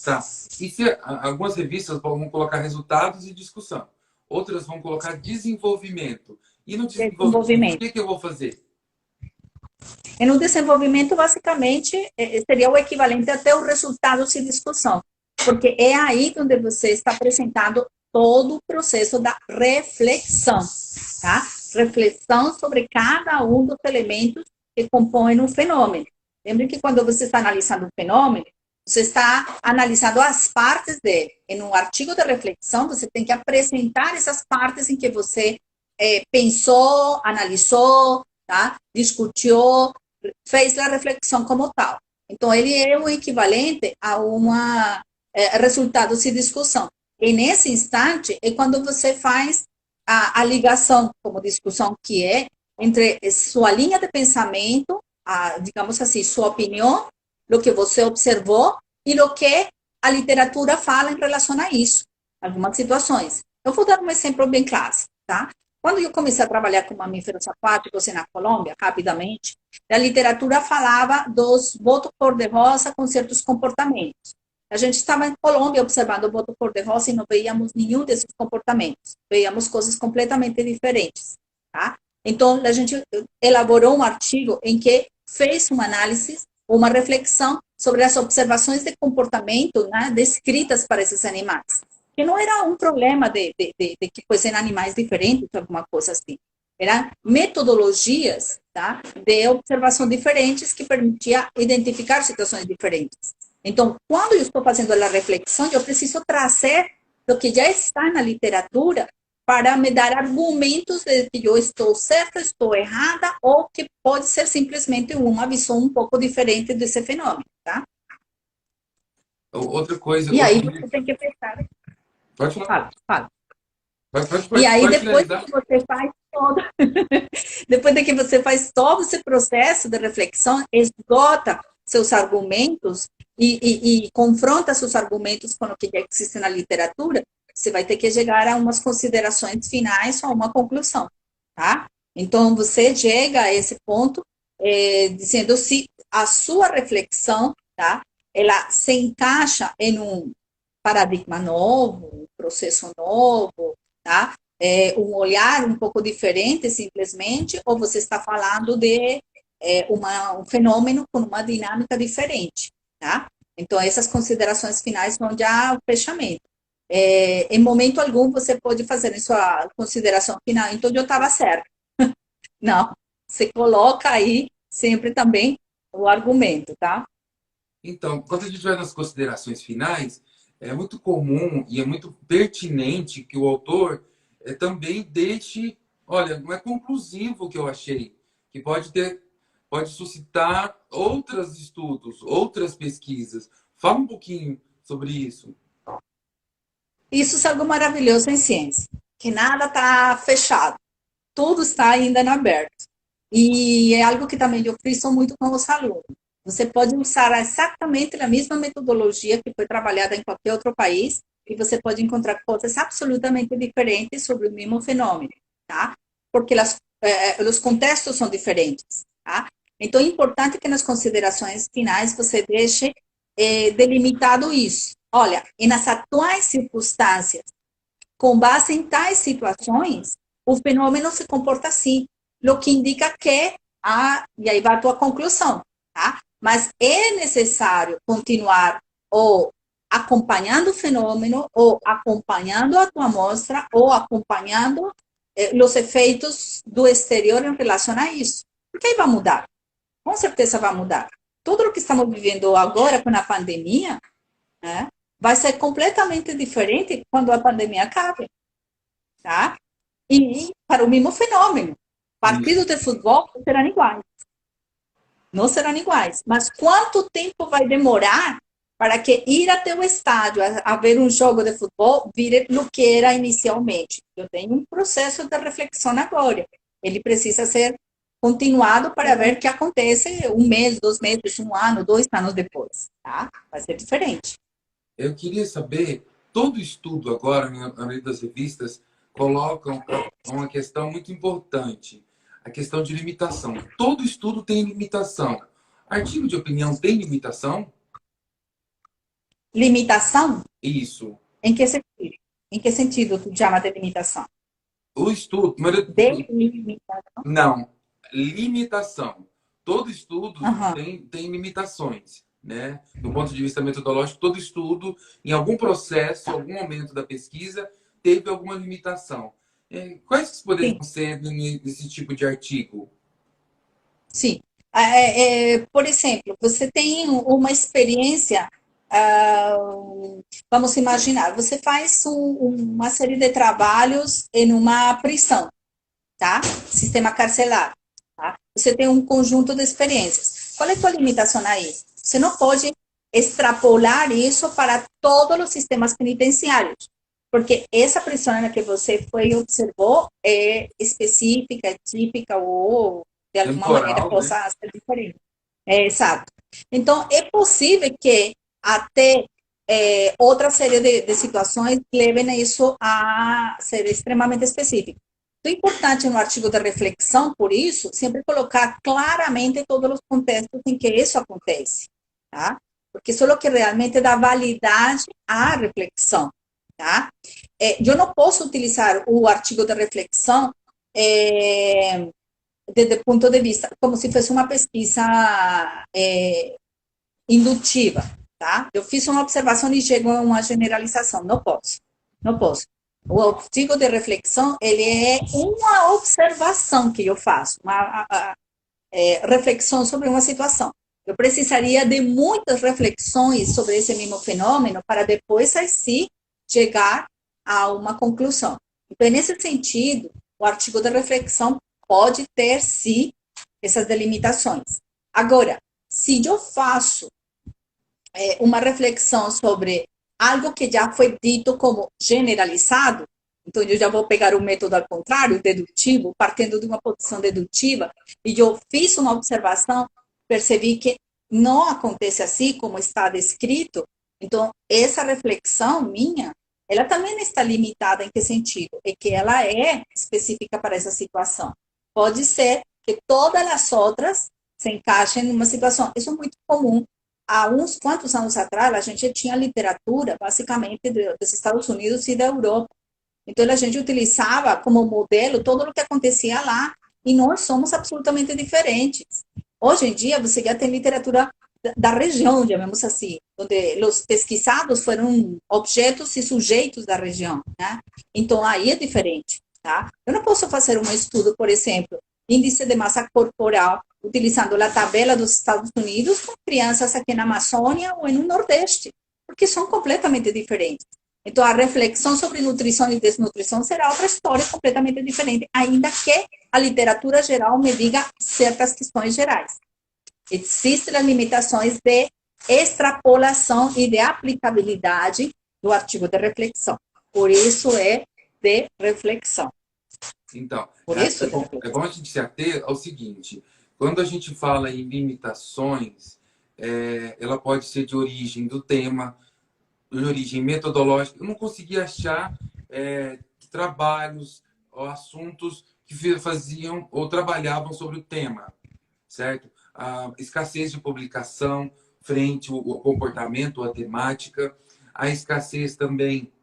tá. E se algumas revistas vão colocar resultados e discussão, outras vão colocar desenvolvimento. E no desenvolvimento, o Desenvolvimento. que eu vou fazer? E no desenvolvimento, basicamente, seria o equivalente até o resultados e discussão, porque é aí onde você está apresentando todo o processo da reflexão, tá? Reflexão sobre cada um dos elementos que compõem um fenômeno. Lembre que quando você está analisando um fenômeno, você está analisando as partes dele. Em um artigo de reflexão, você tem que apresentar essas partes em que você pensou, analisou, tá? Discutiu, fez a reflexão como tal. Então, ele é o equivalente a uma resultados de discussão. E nesse instante é quando você faz a ligação, como discussão que é, entre sua linha de pensamento, digamos assim, sua opinião, o que você observou e o que a literatura fala em relação a isso, algumas situações. Eu vou dar um exemplo bem clássico, tá? Quando eu comecei a trabalhar com mamíferos aquáticos na Colômbia, rapidamente, a literatura falava dos botos cor-de-rosa com certos comportamentos. A gente estava em Colômbia observando o boto cor-de-rosa e não veíamos nenhum desses comportamentos. Veíamos coisas completamente diferentes, tá? Então, a gente elaborou um artigo em que fez uma análise, uma reflexão sobre as observações de comportamento, né, descritas para esses animais. Que não era um problema de que fossem animais diferentes, alguma coisa assim. Eram metodologias, tá, de observação diferentes que permitia identificar situações diferentes. Então, quando eu estou fazendo a reflexão, eu preciso trazer do que já está na literatura para me dar argumentos de que eu estou certa, estou errada, ou que pode ser simplesmente uma visão um pouco diferente desse fenômeno, tá? Outra coisa, E aí outro... você tem que pensar. Pode falar. Fala. Pode, E aí, pode depois finalizar. que você faz todo, depois de que você faz todo esse processo de reflexão, esgota seus argumentos e confronta seus argumentos com o que já existe na literatura, você vai ter que chegar a umas considerações finais ou a uma conclusão, tá? Então, você chega a esse ponto dizendo se a sua reflexão, tá? Ela se encaixa em um paradigma novo, um processo novo, tá? Um olhar um pouco diferente, simplesmente, ou você está falando de um fenômeno com uma dinâmica diferente, tá? Então, essas considerações finais vão já ao fechamento. Em momento algum, você pode fazer em sua consideração final, então eu estava certo. Não, você coloca aí sempre também o argumento, tá? Então, quando a gente vai nas considerações finais, é muito comum e é muito pertinente que o autor também deixe, olha, não é conclusivo o que eu achei, que pode suscitar outros estudos, outras pesquisas. Fala um pouquinho sobre isso. Isso é algo maravilhoso em ciência, que nada está fechado, tudo está ainda em aberto. E é algo que também eu friso muito com os alunos. Você pode usar exatamente a mesma metodologia que foi trabalhada em qualquer outro país e você pode encontrar coisas absolutamente diferentes sobre o mesmo fenômeno, tá? Porque os contextos são diferentes, tá? Então, é importante que nas considerações finais você deixe delimitado isso. Olha, e nas atuais circunstâncias, com base em tais situações, o fenômeno se comporta assim, o que indica que, e aí vai a tua conclusão, tá? Mas é necessário continuar ou acompanhando o fenômeno, ou acompanhando a tua amostra, ou acompanhando os efeitos do exterior em relação a isso. Porque aí vai mudar, com certeza vai mudar. Tudo o que estamos vivendo agora com a pandemia, né, vai ser completamente diferente quando a pandemia acabe, tá? E para o mesmo fenômeno. Partidos Isso. de futebol não serão iguais. Não serão iguais. Mas quanto tempo vai demorar para que ir até o estádio a ver um jogo de futebol vire o que era inicialmente. Eu tenho um processo de reflexão agora. Ele precisa ser continuado para ver o que acontece um mês, 2 meses, um ano, 2 anos depois. Tá? Vai ser diferente. Eu queria saber, todo estudo agora, na maioria das revistas, colocam uma questão muito importante, a questão de limitação. Todo estudo tem limitação. Artigo de opinião tem limitação? Limitação? Isso. Em que sentido? Em que sentido tu chama de limitação? O estudo, Delimitação? não, limitação. Todo estudo Uhum. tem limitações, né? Do ponto de vista metodológico, todo estudo, em algum processo, em algum momento da pesquisa, teve alguma limitação. Quais poderiam Sim, ser nesse tipo de artigo? sim. Por exemplo, você tem uma experiência, ah, vamos imaginar, você faz uma série de trabalhos em uma prisão, tá? Sistema carcerário, tá? Você tem um conjunto de experiências. Qual é a tua limitação aí? Você não pode extrapolar isso para todos os sistemas penitenciários, porque essa prisão na que você foi e observou é específica, é típica ou de alguma maneira Temporal, né? possa ser diferente. Exato. Então, é possível que até outra série de situações levem isso a ser extremamente específico. O importante no artigo de reflexão, por isso, sempre colocar claramente todos os contextos em que isso acontece, tá? Porque isso é o que realmente dá validade à reflexão, tá? Eu não posso utilizar o artigo de reflexão desde o ponto de vista como se fosse uma pesquisa indutiva, tá? Eu fiz uma observação e chego a uma generalização. Não posso, não posso. O artigo de reflexão, ele é uma observação que eu faço, uma reflexão sobre uma situação. Eu precisaria de muitas reflexões sobre esse mesmo fenômeno para depois, assim, chegar a uma conclusão. Então, nesse sentido, o artigo de reflexão pode ter, sim, essas delimitações. Agora, se eu faço uma reflexão sobre algo que já foi dito como generalizado, então eu já vou pegar o método ao contrário, dedutivo, partindo de uma posição dedutiva, e eu fiz uma observação, percebi que não acontece assim como está descrito, então essa reflexão minha, ela também está limitada em que sentido? É que ela é específica para essa situação. Pode ser que todas as outras se encaixem numa situação. Isso é muito comum. Há uns quantos anos atrás, a gente tinha literatura, basicamente, dos Estados Unidos e da Europa. Então, a gente utilizava como modelo todo o que acontecia lá, e nós somos absolutamente diferentes. Hoje em dia, você já tem literatura da região, chamamos assim, onde os pesquisados foram objetos e sujeitos da região, né? Então, aí é diferente, tá? Eu não posso fazer um estudo, por exemplo, índice de massa corporal, utilizando a tabela dos Estados Unidos com crianças aqui na Amazônia ou no Nordeste, porque são completamente diferentes. Então, a reflexão sobre nutrição e desnutrição será outra história completamente diferente, ainda que a literatura geral me diga certas questões gerais. Existem as limitações de extrapolação e de aplicabilidade do artigo de reflexão. Por isso é de reflexão. Então, Por isso é de é reflexão. bom a gente se ater ao seguinte: quando a gente fala em limitações, ela pode ser de origem do tema, de origem metodológica. Eu não consegui achar trabalhos ou assuntos que faziam ou trabalhavam sobre o tema, certo? A escassez de publicação frente ao comportamento, à temática, a escassez também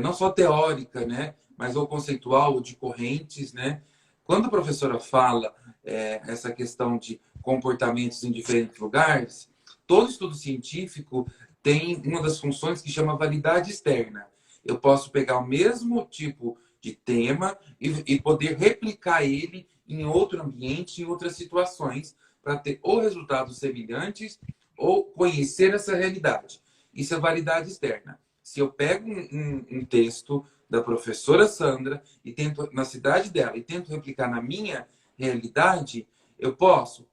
não só teórica, né, mas ou conceitual, ou de correntes, né? Quando a professora fala essa questão de comportamentos em diferentes lugares, todo estudo científico tem uma das funções que chama validade externa. Eu posso pegar o mesmo tipo de tema e poder replicar ele em outro ambiente, em outras situações, para ter ou resultados semelhantes ou conhecer essa realidade. Isso é validade externa. Se eu pego um texto da professora Sandra e tento na cidade dela e tento replicar na minha realidade, eu posso,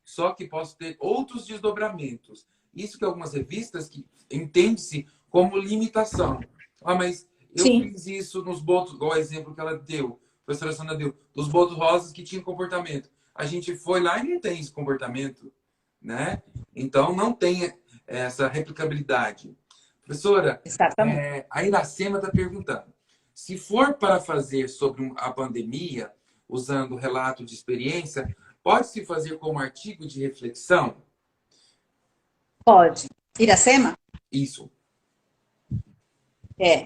só que posso ter outros desdobramentos. Isso que algumas revistas que entende-se como limitação. Ah, mas eu Sim, fiz isso nos botos, igual o exemplo que ela deu, a professora Sandra deu, dos botos rosas que tinham comportamento. A gente foi lá e não tem esse comportamento, né? Então, não tem essa replicabilidade. Professora, exatamente. a Iracema está perguntando, se for para fazer sobre a pandemia, usando relato de experiência, pode-se fazer como artigo de reflexão? Pode. Iracema? Isso.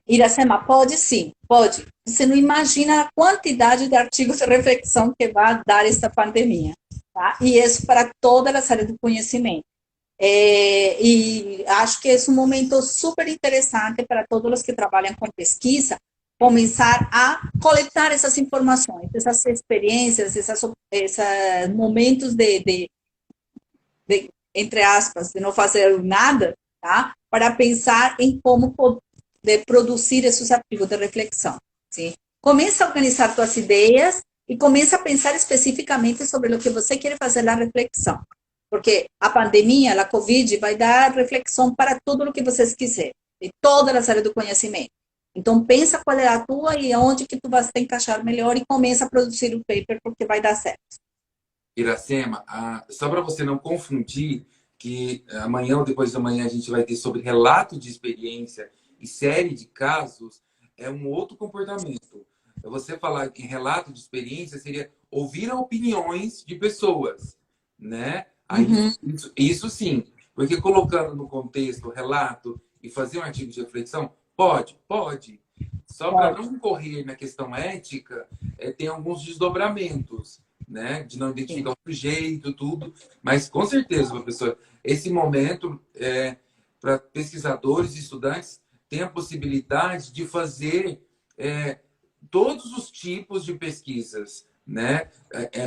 Iracema, pode sim, pode. Você não imagina a quantidade de artigos de reflexão que vai dar esta pandemia, tá? E isso para todas as áreas do conhecimento. E acho que é um momento super interessante para todos os que trabalham com pesquisa começar a coletar essas informações, essas experiências, esses momentos entre aspas, de não fazer nada, tá? Para pensar em como poder produzir esses artigos de reflexão. Sim? Começa a organizar suas ideias e começa a pensar especificamente sobre o que você quer fazer na reflexão. Porque a pandemia, a Covid, vai dar reflexão para tudo o que vocês quiserem, de todas as áreas do conhecimento. Então, pensa qual é a tua e onde que tu vai se encaixar melhor e começa a produzir o paper porque vai dar certo. Iracema, só para você não confundir que amanhã ou depois da manhã a gente vai ter sobre relato de experiência e série de casos, é um outro comportamento. Você falar em relato de experiência seria ouvir opiniões de pessoas, né? Aí Uhum, isso sim, porque colocando no contexto relato e fazer um artigo de reflexão, pode, pode. Só para pode. não correr na questão ética, tem alguns desdobramentos, né? De não Sim. identificar o sujeito, tudo. Mas, com certeza, professor, esse momento, para pesquisadores e estudantes, tem a possibilidade de fazer todos os tipos de pesquisas, né?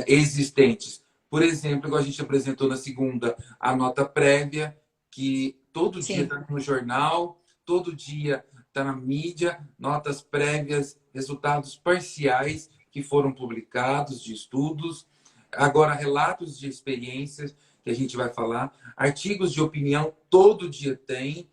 Existentes. Por exemplo, igual a gente apresentou na segunda, a nota prévia, que todo dia Sim. está no jornal, todo dia está na mídia, notas prévias, resultados parciais que foram publicados de estudos, agora relatos de experiências que a gente vai falar, artigos de opinião todo dia tem,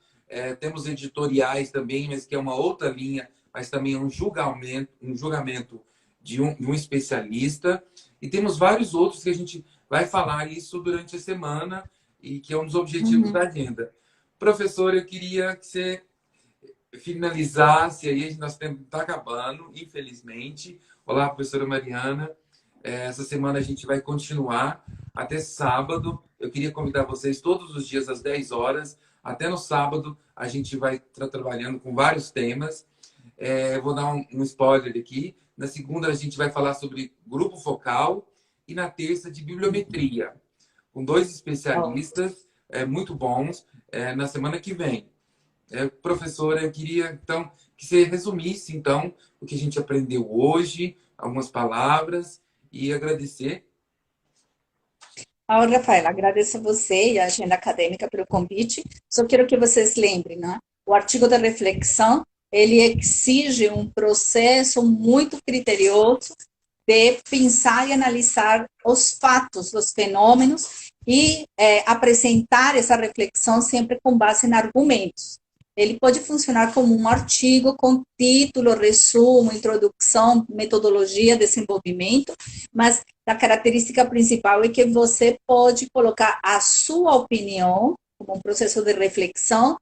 temos editoriais também, mas que é uma outra linha, mas também é um julgamento de um especialista, e temos vários outros que a gente vai falar isso durante a semana e que é um dos objetivos Uhum. da agenda. Professor, eu queria que você finalizasse aí, nosso tempo está acabando, infelizmente. Olá, professora Mariana. Essa semana a gente vai continuar até sábado. Eu queria convidar vocês todos os dias às 10 horas. Até no sábado a gente vai estar trabalhando com vários temas. Eu vou dar um spoiler aqui. Na segunda a gente vai falar sobre grupo focal e na terça de bibliometria, com dois Ó, especialistas muito bons na semana que vem. Professora, eu queria então que você resumisse então o que a gente aprendeu hoje, algumas palavras e agradecer. Rafaela, agradeço a você e a agenda acadêmica pelo convite. Só quero que vocês lembrem, né? O artigo da reflexão, ele exige um processo muito criterioso de pensar e analisar os fatos, os fenômenos e apresentar essa reflexão sempre com base em argumentos. Ele pode funcionar como um artigo com título, resumo, introdução, metodologia, desenvolvimento, mas a característica principal é que você pode colocar a sua opinião como um processo de reflexão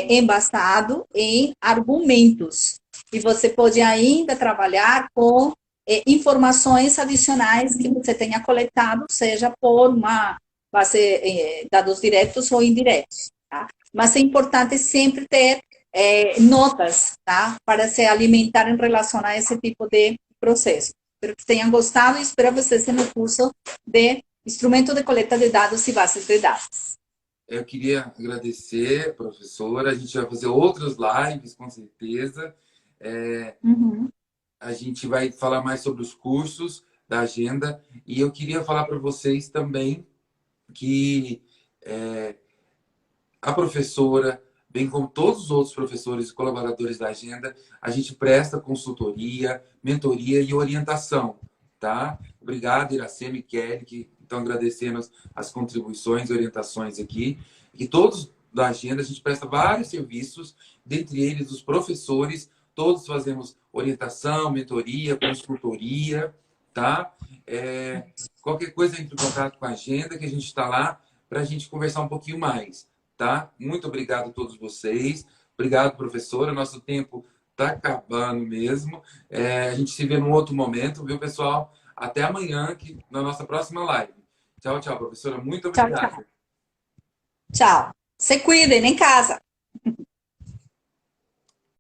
embasado em argumentos. E você pode ainda trabalhar com informações adicionais que você tenha coletado, seja por uma base dados diretos ou indiretos, tá? Mas é importante sempre ter notas, tá? Para se alimentar em relação a esse tipo de processo. Espero que tenham gostado e espero vocês no curso de Instrumento de Coleta de Dados e Bases de Dados. Eu queria agradecer, professora. A gente vai fazer outras lives, com certeza. Uhum. A gente vai falar mais sobre os cursos da agenda. E eu queria falar para vocês também que a professora, bem como todos os outros professores e colaboradores da agenda, a gente presta consultoria, mentoria e orientação, tá? Obrigado, Iracema e Kelly, que Então, agradecendo as contribuições e orientações aqui. E todos da agenda, a gente presta vários serviços, dentre eles os professores, todos fazemos orientação, mentoria, consultoria, tá? Qualquer coisa, entre em contato com a agenda, que a gente está lá para a gente conversar um pouquinho mais, tá? Muito obrigado a todos vocês. Obrigado, professora. Nosso tempo está acabando mesmo. A gente se vê num outro momento, viu, pessoal? Até amanhã, na nossa próxima live. Tchau, tchau, professora. Muito Tchau, tchau. obrigado. Tchau. Se cuidem em casa.